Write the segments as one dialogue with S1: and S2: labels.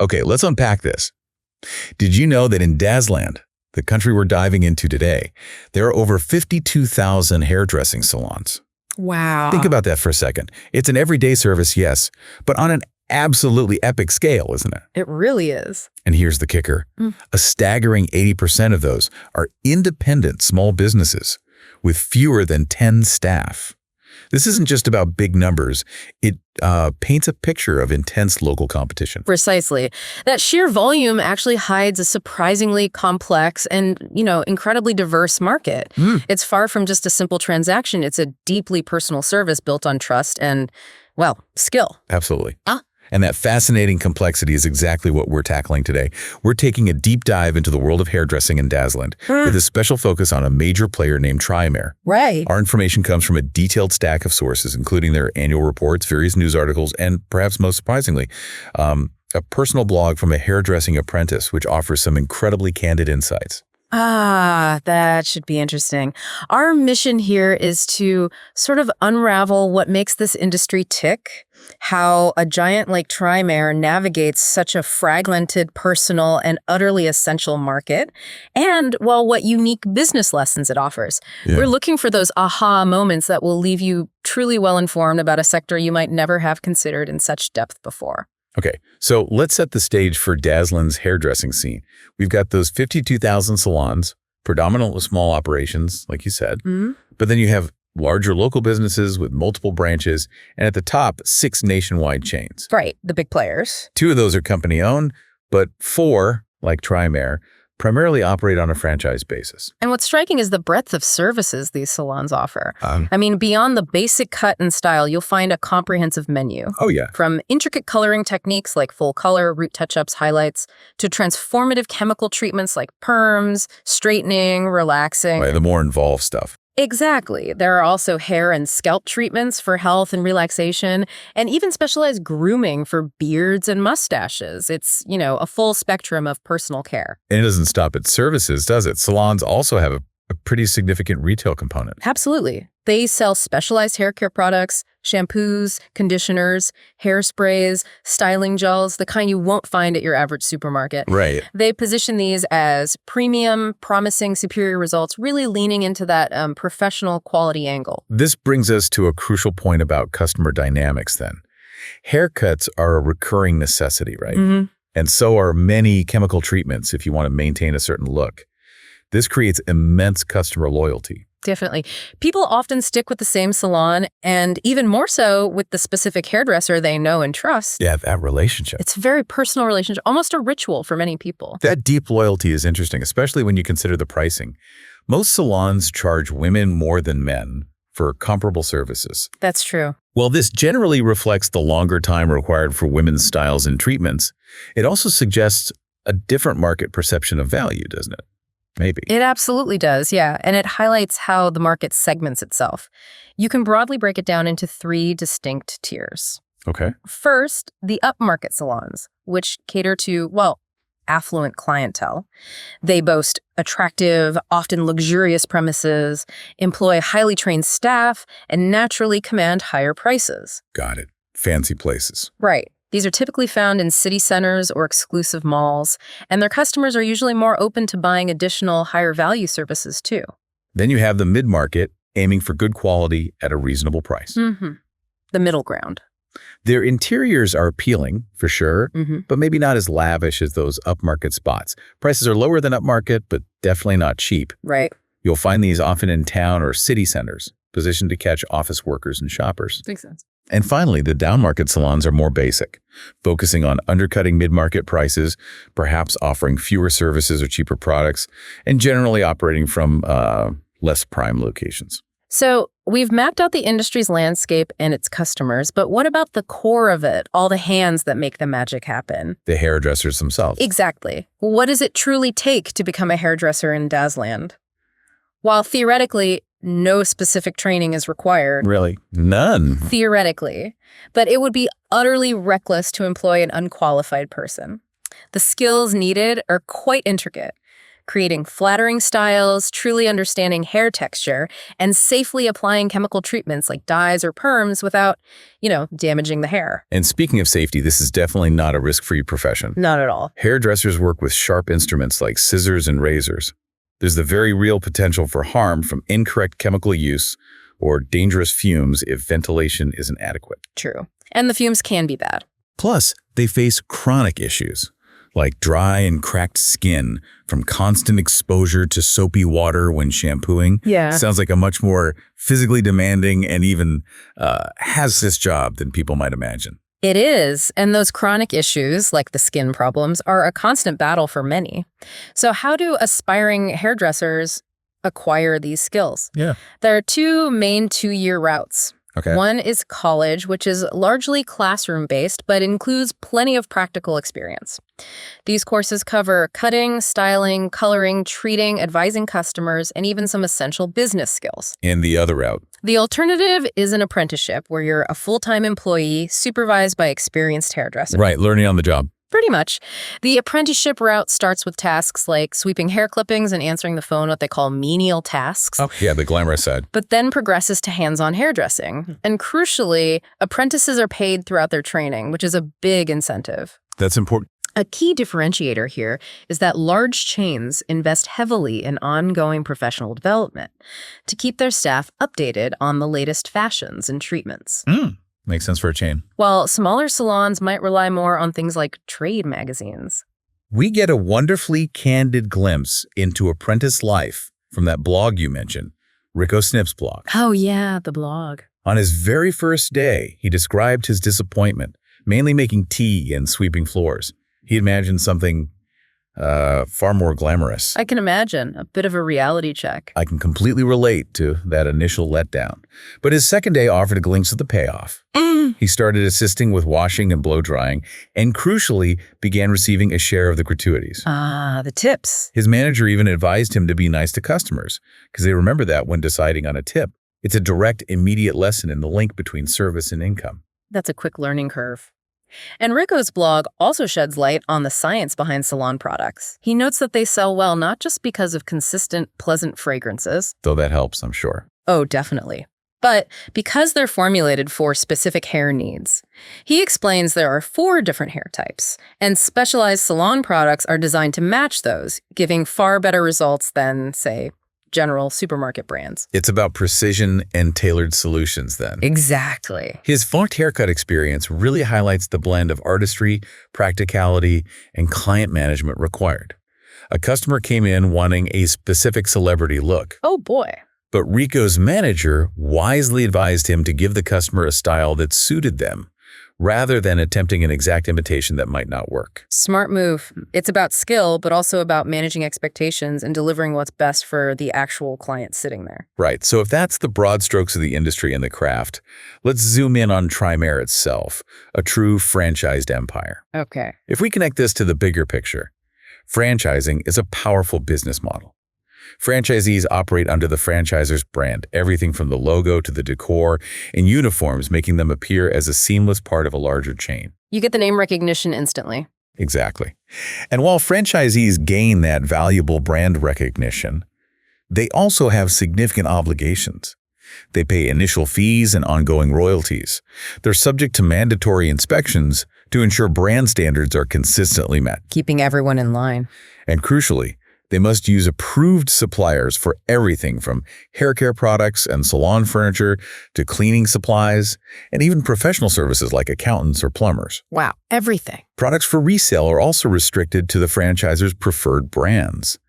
S1: Okay, let's unpack this. Did you know that in Dazzland, the country we're diving into today, there are over 52,000 hairdressing salons?
S2: Wow.
S1: Think about that for a second. It's an everyday service, yes, but on an absolutely epic scale, isn't it?
S2: It really is.
S1: And here's the kicker. A staggering 80% of those are independent small businesses with fewer than 10 staff. This isn't just about big numbers. It paints a picture of intense local competition.
S2: Precisely. That sheer volume actually hides a surprisingly complex and, incredibly diverse market. It's far from just a simple transaction. It's a deeply personal service built on trust and, skill.
S1: Absolutely. And that fascinating complexity is exactly what we're tackling today. We're taking a deep dive into the world of hairdressing in Dazzland with a special focus on a major player named Trimayr.
S2: Right.
S1: Our information comes from a detailed stack of sources, including their annual reports, various news articles, and perhaps most surprisingly, a personal blog from a hairdressing apprentice, which offers some incredibly candid insights.
S2: That should be interesting. Our mission here is to sort of unravel what makes this industry tick, how a giant like Trimayr navigates such a fragmented, personal, and utterly essential market, and, what unique business lessons it offers.
S1: Yeah.
S2: We're looking for those aha moments that will leave you truly well-informed about a sector you might never have considered in such depth before.
S1: Okay, so let's set the stage for Dazzland's hairdressing scene. We've got those 52,000 salons, predominantly small operations, like you said, but then you have larger local businesses with multiple branches, and at the top, 6 nationwide chains.
S2: Right, the big players.
S1: 2 of those are company-owned, but 4, like Trimayr, primarily operate on a franchise basis.
S2: And what's striking is the breadth of services these salons offer. Beyond the basic cut and style, you'll find a comprehensive menu.
S1: Oh, yeah.
S2: From intricate coloring techniques like full color, root touch-ups, highlights, to transformative chemical treatments like perms, straightening, relaxing.
S1: Right, the more involved stuff.
S2: Exactly. There are also hair and scalp treatments for health and relaxation, and even specialized grooming for beards and mustaches. It's, a full spectrum of personal care.
S1: And it doesn't stop at services, does it? Salons also have a pretty significant retail component.
S2: Absolutely. They sell specialized hair care products, shampoos, conditioners, hairsprays, styling gels, the kind you won't find at your average supermarket.
S1: Right.
S2: They position these as premium, promising superior results, really leaning into that professional quality angle.
S1: This brings us to a crucial point about customer dynamics then. Haircuts are a recurring necessity, right? And so are many chemical treatments if you want to maintain a certain look. This creates immense customer loyalty.
S2: Definitely. People often stick with the same salon, and even more so with the specific hairdresser they know and trust.
S1: Yeah, that relationship.
S2: It's a very personal relationship, almost a ritual for many people.
S1: That deep loyalty is interesting, especially when you consider the pricing. Most salons charge women more than men for comparable services.
S2: That's true.
S1: While this generally reflects the longer time required for women's styles and treatments, it also suggests a different market perception of value, doesn't it? Maybe.
S2: It absolutely does, yeah. And it highlights how the market segments itself. You can broadly break it down into 3 distinct tiers.
S1: Okay.
S2: First, the upmarket salons, which cater to, affluent clientele. They boast attractive, often luxurious premises, employ highly trained staff, and naturally command higher prices.
S1: Got it. Fancy places.
S2: Right. These are typically found in city centers or exclusive malls, and their customers are usually more open to buying additional higher value services too.
S1: Then you have the mid-market, aiming for good quality at a reasonable price.
S2: The middle ground.
S1: Their interiors are appealing, for sure, but maybe not as lavish as those upmarket spots. Prices are lower than upmarket, but definitely not cheap.
S2: Right.
S1: You'll find these often in town or city centers, positioned to catch office workers and shoppers.
S2: Makes sense.
S1: And finally, the downmarket salons are more basic, focusing on undercutting mid-market prices, perhaps offering fewer services or cheaper products, and generally operating from less prime locations.
S2: So we've mapped out the industry's landscape and its customers, but what about the core of it, all the hands that make the magic happen?
S1: The hairdressers themselves.
S2: Exactly. What does it truly take to become a hairdresser in Dazzland? While theoretically, no specific training is required.
S1: Really? None.
S2: Theoretically. But it would be utterly reckless to employ an unqualified person. The skills needed are quite intricate. creating flattering styles, truly understanding hair texture, and safely applying chemical treatments like dyes or perms without, damaging the hair.
S1: And speaking of safety, this is definitely not a risk-free profession.
S2: Not at all.
S1: Hairdressers work with sharp instruments like scissors and razors. There's the very real potential for harm from incorrect chemical use or dangerous fumes if ventilation isn't adequate.
S2: True. And the fumes can be bad.
S1: Plus, they face chronic issues like dry and cracked skin from constant exposure to soapy water when shampooing.
S2: Yeah.
S1: Sounds like a much more physically demanding and even hazardous job than people might imagine.
S2: It is, and those chronic issues, like the skin problems, are a constant battle for many. So how do aspiring hairdressers acquire these skills?
S1: Yeah.
S2: There are two main 2-year routes.
S1: Okay.
S2: One is college, which is largely classroom-based, but includes plenty of practical experience. These courses cover cutting, styling, coloring, treating, advising customers, and even some essential business skills.
S1: And the other route?
S2: The alternative is an apprenticeship, where you're a full-time employee supervised by experienced hairdressers.
S1: Right, learning on the job.
S2: Pretty much. The apprenticeship route starts with tasks like sweeping hair clippings and answering the phone, what they call menial tasks.
S1: Oh, yeah, the glamorous side.
S2: But then progresses to hands-on hairdressing. And crucially, apprentices are paid throughout their training, which is a big incentive.
S1: That's important.
S2: A key differentiator here is that large chains invest heavily in ongoing professional development to keep their staff updated on the latest fashions and treatments.
S1: Makes sense for a chain.
S2: While smaller salons might rely more on things like trade magazines.
S1: We get a wonderfully candid glimpse into apprentice life from that blog you mentioned, Rico Snip's blog.
S2: Oh yeah, the blog.
S1: On his very first day, he described his disappointment, mainly making tea and sweeping floors. He imagined something far more glamorous.
S2: I can imagine. A bit of a reality check.
S1: I can completely relate to that initial letdown. But his second day offered a glimpse of the payoff. He started assisting with washing and blow drying, and crucially, began receiving a share of the gratuities.
S2: Ah, the tips.
S1: His manager even advised him to be nice to customers, because they remember that when deciding on a tip. It's a direct, immediate lesson in the link between service and income.
S2: That's a quick learning curve. And Rico's blog also sheds light on the science behind salon products. He notes that they sell well not just because of consistent, pleasant fragrances.
S1: Though that helps, I'm sure.
S2: Oh, definitely. But because they're formulated for specific hair needs. He explains there are 4 different hair types, and specialized salon products are designed to match those, giving far better results than, say, general supermarket brands.
S1: It's about precision and tailored solutions then.
S2: Exactly.
S1: His funked haircut experience really highlights the blend of artistry, practicality, and client management required. A customer came in wanting a specific celebrity look.
S2: Oh boy.
S1: But Rico's manager wisely advised him to give the customer a style that suited them, rather than attempting an exact imitation that might not work.
S2: Smart move. It's about skill, but also about managing expectations and delivering what's best for the actual client sitting there.
S1: Right, so if that's the broad strokes of the industry and the craft, let's zoom in on Trimayr itself, a true franchised empire.
S2: Okay.
S1: If we connect this to the bigger picture, franchising is a powerful business model. Franchisees operate under the franchisor's brand, everything from the logo to the decor and uniforms, making them appear as a seamless part of a larger chain.
S2: You get the name recognition instantly.
S1: Exactly. And while franchisees gain that valuable brand recognition, they also have significant obligations. They pay initial fees and ongoing royalties. They're subject to mandatory inspections to ensure brand standards are consistently met.
S2: Keeping everyone in line.
S1: And crucially, they must use approved suppliers for everything from hair care products and salon furniture to cleaning supplies and even professional services like accountants or plumbers.
S2: Wow, everything.
S1: Products for resale are also restricted to the franchisor's preferred brands.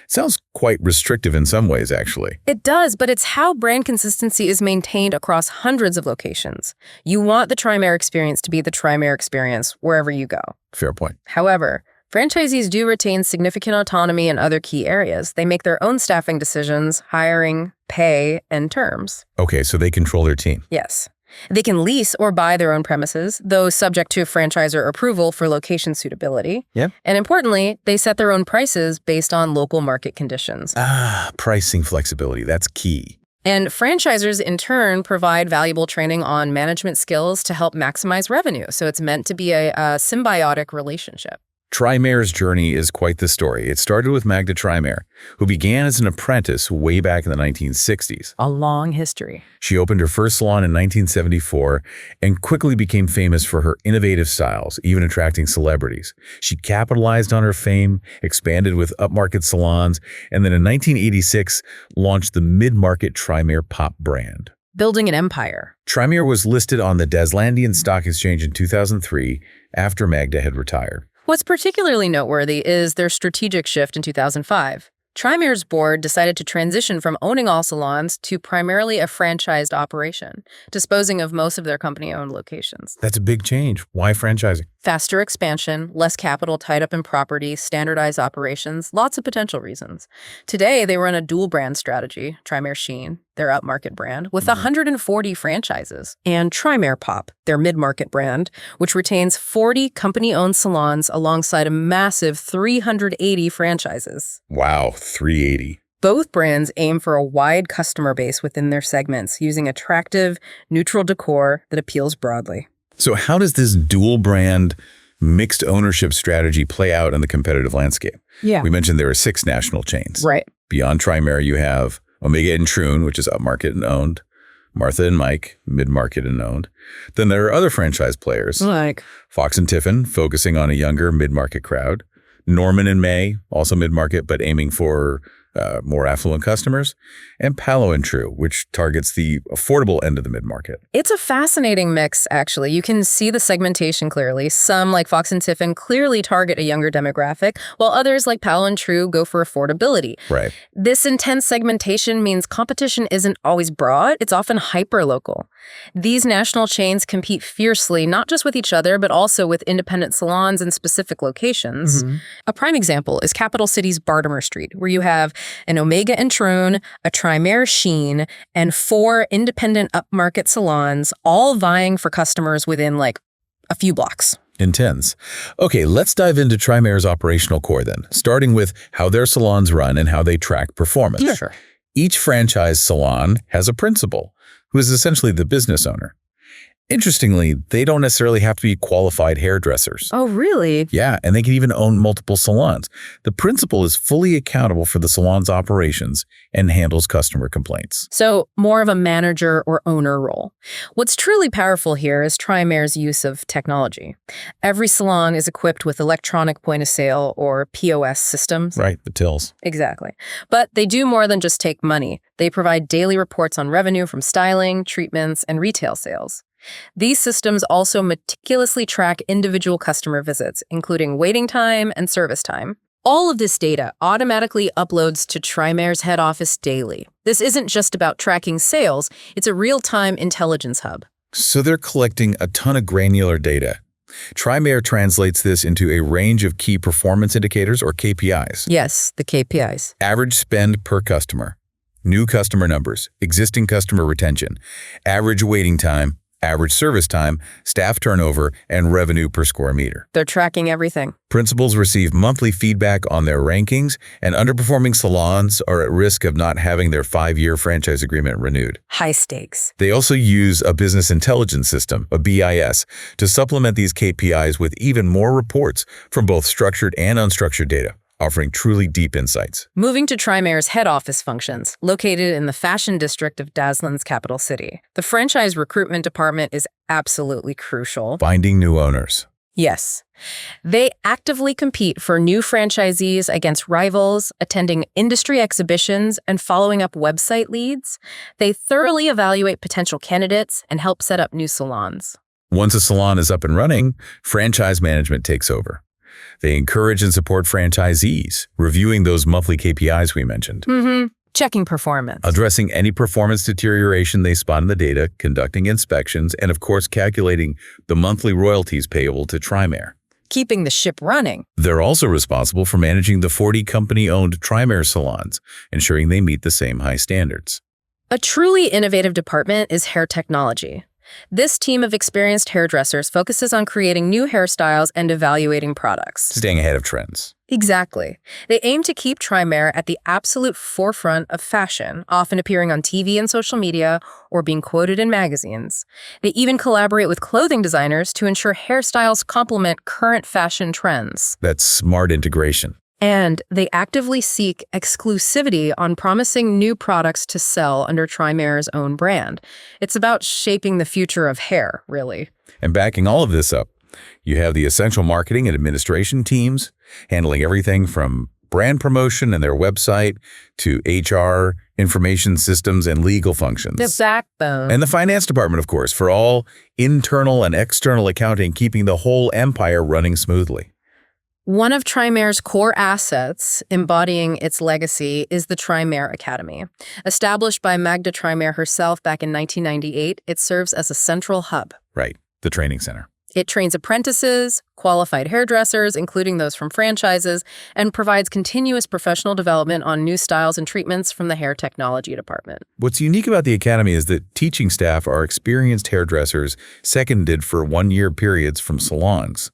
S1: It sounds quite restrictive in some ways, actually.
S2: It does, but it's how brand consistency is maintained across hundreds of locations. You want the Trimayr experience to be the Trimayr experience wherever you go.
S1: Fair point.
S2: However, franchisees do retain significant autonomy in other key areas. They make their own staffing decisions, hiring, pay, and terms.
S1: Okay, so they control their team.
S2: Yes. They can lease or buy their own premises, though subject to franchisor approval for location suitability.
S1: Yeah.
S2: And importantly, they set their own prices based on local market conditions.
S1: Pricing flexibility, that's key.
S2: And franchisors, in turn, provide valuable training on management skills to help maximize revenue. So it's meant to be a symbiotic relationship.
S1: Trimayr's journey is quite the story. It started with Magda Trimayr, who began as an apprentice way back in the 1960s.
S2: A long history.
S1: She opened her first salon in 1974 and quickly became famous for her innovative styles, even attracting celebrities. She capitalized on her fame, expanded with upmarket salons, and then in 1986 launched the mid-market Trimayr Pop brand.
S2: Building an empire.
S1: Trimayr was listed on the Dazzlandian Stock Exchange in 2003 after Magda had retired.
S2: What's particularly noteworthy is their strategic shift in 2005. Trimayr's board decided to transition from owning all salons to primarily a franchised operation, disposing of most of their company-owned locations.
S1: That's a big change. Why franchising?
S2: Faster expansion, less capital tied up in property, standardized operations, lots of potential reasons. Today, they run a dual-brand strategy, Trimayr Sheen, their upmarket brand, with 140 franchises, and Trimayr Pop, their mid-market brand, which retains 40 company-owned salons alongside a massive 380 franchises.
S1: Wow, 380.
S2: Both brands aim for a wide customer base within their segments, using attractive, neutral decor that appeals broadly.
S1: So how does this dual brand mixed ownership strategy play out in the competitive landscape?
S2: Yeah.
S1: We mentioned there are 6 national chains.
S2: Right.
S1: Beyond Trimayr, you have Omega and Troon, which is upmarket and owned, Martha and Mike, mid-market and owned. Then there are other franchise players,
S2: Like
S1: Fox and Tiffin, focusing on a younger mid-market crowd, Norman and May, also mid-market, but aiming for more affluent customers, and Palo and True, which targets the affordable end of the mid-market.
S2: It's a fascinating mix, actually. You can see the segmentation clearly. Some, like Fox and Tiffin, clearly target a younger demographic, while others, like Palo and True, go for affordability.
S1: Right.
S2: This intense segmentation means competition isn't always broad, it's often hyper-local. These national chains compete fiercely, not just with each other, but also with independent salons in specific locations. A prime example is Capital City's Bartimer Street, where you have an Omega and Troon, a Trimayr Sheen, and 4 independent upmarket salons, all vying for customers within like a few blocks.
S1: Intense. Okay, let's dive into Trimayr's operational core then, starting with how their salons run and how they track performance.
S2: Sure.
S1: Each franchise salon has a principal, who is essentially the business owner. Interestingly, they don't necessarily have to be qualified hairdressers.
S2: Oh, really?
S1: Yeah, and they can even own multiple salons. The principal is fully accountable for the salon's operations and handles customer complaints.
S2: So more of a manager or owner role. What's truly powerful here is Trimayr's use of technology. Every salon is equipped with electronic point of sale or POS systems.
S1: Right, the tills.
S2: Exactly. But they do more than just take money. They provide daily reports on revenue from styling, treatments, and retail sales. These systems also meticulously track individual customer visits, including waiting time and service time. All of this data automatically uploads to Trimayr's head office daily. This isn't just about tracking sales, it's a real-time intelligence hub.
S1: So they're collecting a ton of granular data. Trimayr translates this into a range of key performance indicators, or KPIs.
S2: Yes, the KPIs.
S1: Average spend per customer, new customer numbers, existing customer retention, average waiting time, average service time, staff turnover, and revenue per square meter.
S2: They're tracking everything.
S1: Principals receive monthly feedback on their rankings, and underperforming salons are at risk of not having their 5-year franchise agreement renewed.
S2: High stakes.
S1: They also use a business intelligence system, a BIS, to supplement these KPIs with even more reports from both structured and unstructured data, offering truly deep insights.
S2: Moving to Trimayr's head office functions, located in the fashion district of Dazzland's capital city. The franchise recruitment department is absolutely crucial.
S1: Finding new owners.
S2: Yes. They actively compete for new franchisees against rivals, attending industry exhibitions, and following up website leads. They thoroughly evaluate potential candidates and help set up new salons.
S1: Once a salon is up and running, franchise management takes over. They encourage and support franchisees, reviewing those monthly KPIs we mentioned.
S2: Checking performance.
S1: Addressing any performance deterioration they spot in the data, conducting inspections, and of course calculating the monthly royalties payable to Trimayr.
S2: Keeping the ship running.
S1: They're also responsible for managing the 40 company-owned Trimayr salons, ensuring they meet the same high standards.
S2: A truly innovative department is hair technology. This team of experienced hairdressers focuses on creating new hairstyles and evaluating products.
S1: Staying ahead of trends.
S2: Exactly. They aim to keep Trimayr at the absolute forefront of fashion, often appearing on TV and social media or being quoted in magazines. They even collaborate with clothing designers to ensure hairstyles complement current fashion trends.
S1: That's smart integration.
S2: And they actively seek exclusivity on promising new products to sell under Trimayr's own brand. It's about shaping the future of hair, really.
S1: And backing all of this up, you have the essential marketing and administration teams handling everything from brand promotion and their website to HR, information systems, and legal functions.
S2: The backbone.
S1: And the finance department, of course, for all internal and external accounting, keeping the whole empire running smoothly.
S2: One of Trimayr's core assets, embodying its legacy, is the Trimayr Academy. Established by Magda Trimayr herself back in 1998, it serves as a central hub.
S1: Right, the training center.
S2: It trains apprentices, qualified hairdressers, including those from franchises, and provides continuous professional development on new styles and treatments from the hair technology department.
S1: What's unique about the Academy is that teaching staff are experienced hairdressers seconded for one-year periods from salons,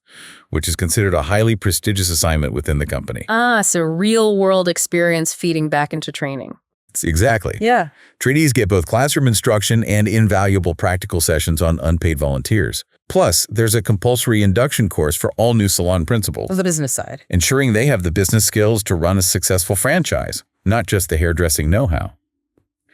S1: which is considered a highly prestigious assignment within the company.
S2: So real-world experience feeding back into training.
S1: Exactly.
S2: Yeah.
S1: Trainees get both classroom instruction and invaluable practical sessions on unpaid volunteers. Plus, there's a compulsory induction course for all new salon principals,
S2: The business side.
S1: ensuring they have the business skills to run a successful franchise, not just the hairdressing know-how.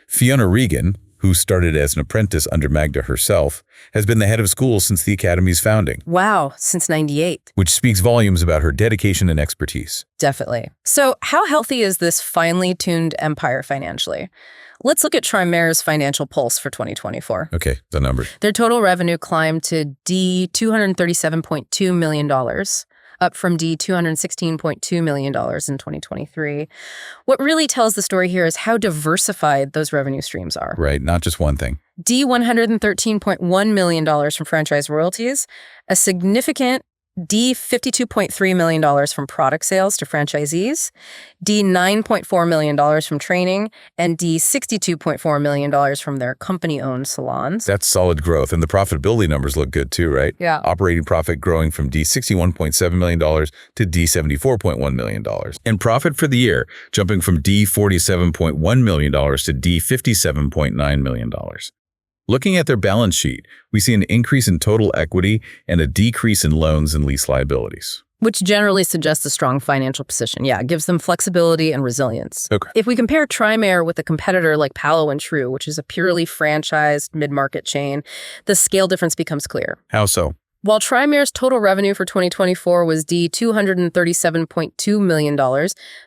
S1: Fiona Regan, who started as an apprentice under Magda herself, has been the head of school since the Academy's founding,
S2: Wow, since 98.
S1: which speaks volumes about her dedication and expertise.
S2: Definitely. So how healthy is this finely tuned empire financially? Let's look at Trimayr's financial pulse for 2024.
S1: Okay, the numbers.
S2: Their total revenue climbed to $237.2 million, up from $216.2 million in 2023. What really tells the story here is how diversified those revenue streams are.
S1: Right, not just one thing.
S2: $113.1 million from franchise royalties, a significant $52.3 million from product sales to franchisees, $9.4 million from training, and $62.4 million from their company-owned salons.
S1: That's solid growth, and the profitability numbers look good too, right?
S2: Yeah.
S1: Operating profit growing from $61.7 million to $74.1 million. And profit for the year jumping from $47.1 million to $57.9 million. Looking at their balance sheet, we see an increase in total equity and a decrease in loans and lease liabilities.
S2: Which generally suggests a strong financial position. Yeah, it gives them flexibility and resilience.
S1: Okay.
S2: If we compare Trimayr with a competitor like Palo & True, which is a purely franchised mid-market chain, the scale difference becomes clear.
S1: How so?
S2: While Trimayr's total revenue for 2024 was $237.2 million,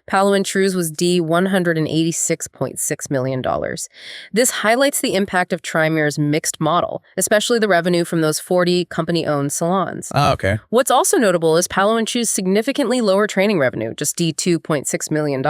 S2: Palo & True's was $186.6 million. This highlights the impact of Trimayr's mixed model, especially the revenue from those 40 company-owned salons.
S1: Okay.
S2: What's also notable is Palo & True's significantly lower training revenue, just $2.6 million,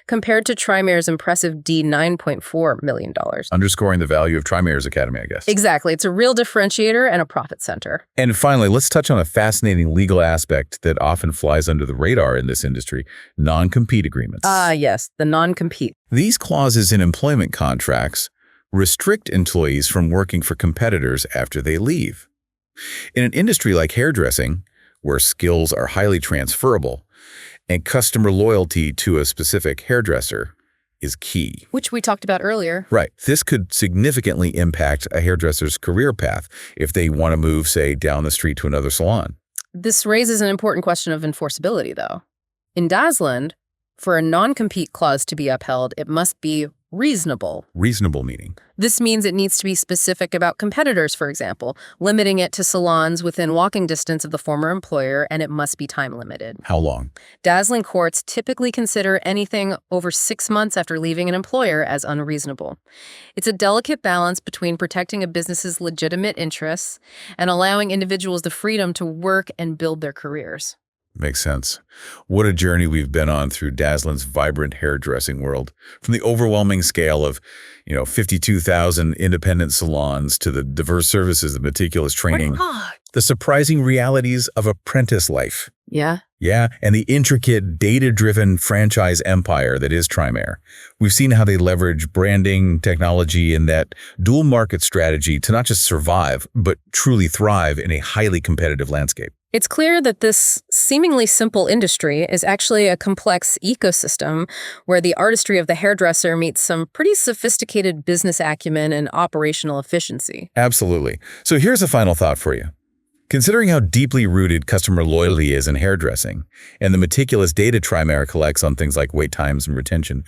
S2: compared to Trimayr's impressive $9.4 million.
S1: Underscoring the value of Trimayr's Academy, I guess.
S2: Exactly. It's a real differentiator and a profit center.
S1: And finally, let's touch on a fascinating legal aspect that often flies under the radar in this industry, non-compete agreements.
S2: Yes, the non-compete.
S1: These clauses in employment contracts restrict employees from working for competitors after they leave. In an industry like hairdressing, where skills are highly transferable and customer loyalty to a specific hairdresser is key.
S2: Which we talked about earlier.
S1: Right. This could significantly impact a hairdresser's career path if they want to move, say, down the street to another salon.
S2: This raises an important question of enforceability, though. In Dazzland, for a non-compete clause to be upheld, it must be reasonable.
S1: Reasonable meaning.
S2: This means it needs to be specific about competitors, for example, limiting it to salons within walking distance of the former employer, and it must be time limited.
S1: How long?
S2: Dazzling courts typically consider anything over 6 months after leaving an employer as unreasonable. It's a delicate balance between protecting a business's legitimate interests and allowing individuals the freedom to work and build their careers.
S1: Makes sense. What a journey we've been on through Dazzland's vibrant hairdressing world. From the overwhelming scale of, 52,000 independent salons to the diverse services of meticulous training, the surprising realities of apprentice life.
S2: Yeah.
S1: Yeah, and the intricate, data-driven franchise empire that is Trimayr. We've seen how they leverage branding, technology, and that dual market strategy to not just survive, but truly thrive in a highly competitive landscape.
S2: It's clear that this seemingly simple industry is actually a complex ecosystem where the artistry of the hairdresser meets some pretty sophisticated business acumen and operational efficiency.
S1: Absolutely. So here's a final thought for you. Considering how deeply rooted customer loyalty is in hairdressing and the meticulous data Trimayr collects on things like wait times and retention,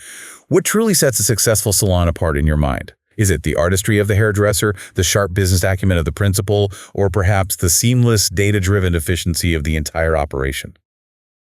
S1: what truly sets a successful salon apart in your mind? Is it the artistry of the hairdresser, the sharp business acumen of the principal, or perhaps the seamless, data-driven efficiency of the entire operation?